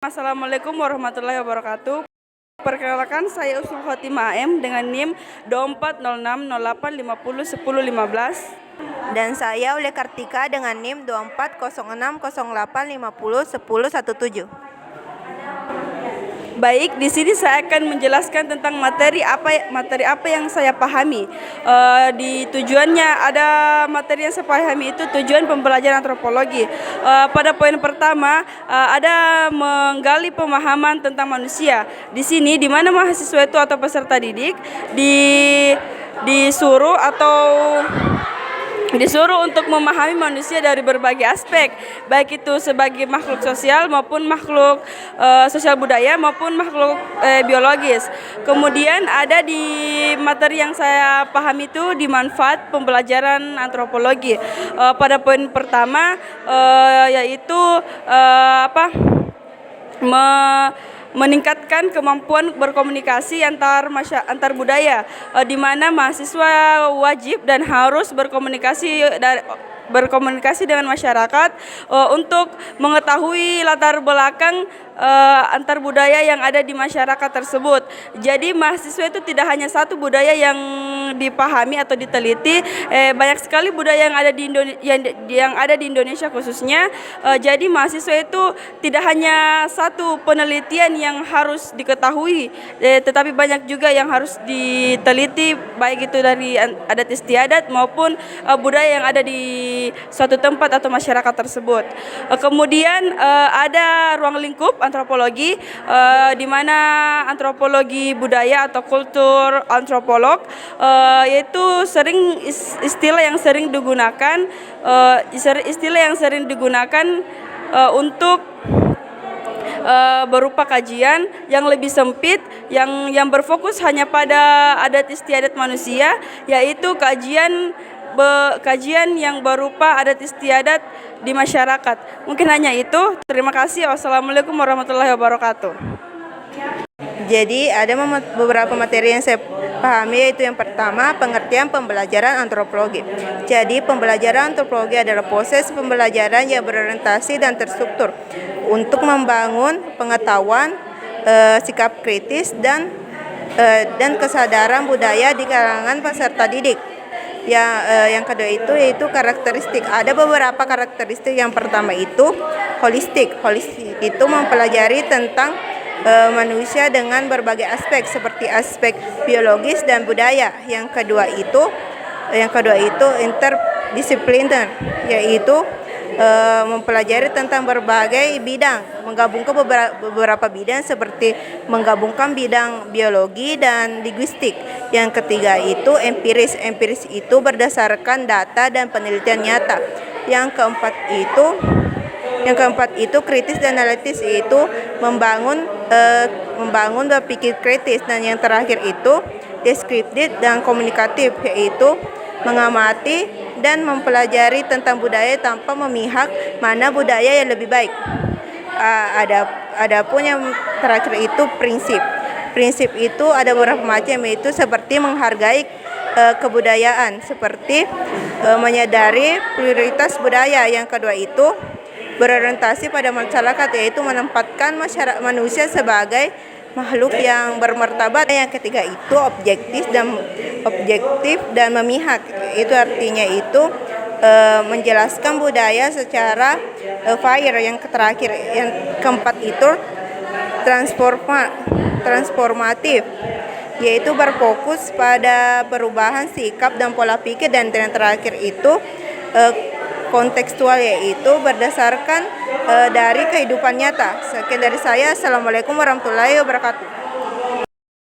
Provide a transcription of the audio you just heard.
Assalamualaikum warahmatullahi wabarakatuh. Perkenalkan, saya Usnul Khotimah AM dengan NIM 240608501015. Dan saya Ule Kartika dengan NIM 240608501017. Baik, di sini saya akan menjelaskan tentang materi apa yang saya pahami. Di tujuannya ada materi yang saya pahami itu tujuan pembelajaran antropologi. Pada poin pertama ada menggali pemahaman tentang manusia. Di sini di mana mahasiswa itu atau peserta didik disuruh untuk memahami manusia dari berbagai aspek, baik itu sebagai makhluk sosial maupun makhluk sosial budaya maupun makhluk biologis. Kemudian ada di materi yang saya pahami itu di manfaat pembelajaran antropologi. Pada poin pertama yaitu meningkatkan kemampuan berkomunikasi antar budaya, di mana mahasiswa wajib dan harus berkomunikasi dengan masyarakat untuk mengetahui latar belakang antar budaya yang ada di masyarakat tersebut. Jadi mahasiswa itu tidak hanya satu budaya yang dipahami atau diteliti, banyak sekali budaya yang ada di Indonesia khususnya. Jadi mahasiswa itu tidak hanya satu penelitian yang harus diketahui, tetapi banyak juga yang harus diteliti, baik itu dari adat istiadat maupun budaya yang ada di suatu tempat atau masyarakat tersebut. Kemudian ada ruang lingkup antropologi, di mana antropologi budaya atau kultur antropolog, yaitu istilah yang sering digunakan untuk berupa kajian yang lebih sempit, yang berfokus hanya pada adat istiadat manusia, yaitu kajian yang berupa adat istiadat di masyarakat. Mungkin hanya itu. Terima kasih. Wassalamualaikum warahmatullahi wabarakatuh. Jadi ada beberapa materi yang saya pahami, yaitu yang pertama pengertian pembelajaran antropologi. Jadi pembelajaran antropologi adalah proses pembelajaran yang berorientasi dan terstruktur untuk membangun pengetahuan, sikap kritis dan kesadaran budaya di kalangan peserta didik. Yang kedua itu yaitu karakteristik. Ada beberapa karakteristik. Yang pertama itu holistik. Holistik itu mempelajari tentang manusia dengan berbagai aspek seperti aspek biologis dan budaya. Yang kedua itu interdisipliner, yaitu mempelajari tentang berbagai bidang, menggabungkan beberapa bidang seperti menggabungkan bidang biologi dan linguistik. Yang ketiga itu empiris. Empiris itu berdasarkan data dan penelitian nyata. Yang keempat itu kritis dan analitis, itu membangun berpikir kritis. Dan yang terakhir itu deskriptif dan komunikatif, yaitu mengamati dan mempelajari tentang budaya tanpa memihak mana budaya yang lebih baik. Adapun yang terakhir itu prinsip. Prinsip itu ada beberapa macam, yaitu seperti menghargai kebudayaan, seperti menyadari prioritas budaya. Yang kedua itu berorientasi pada masyarakat, yaitu menempatkan manusia sebagai makhluk yang bermartabat. Yang ketiga itu objektif dan memihak. Itu artinya itu menjelaskan budaya secara fair. Yang terakhir, yang keempat itu transformatif, yaitu berfokus pada perubahan sikap dan pola pikir. Dan yang terakhir itu kontekstual, yaitu berdasarkan dari kehidupan nyata. Sekian dari saya. Assalamualaikum warahmatullahi wabarakatuh.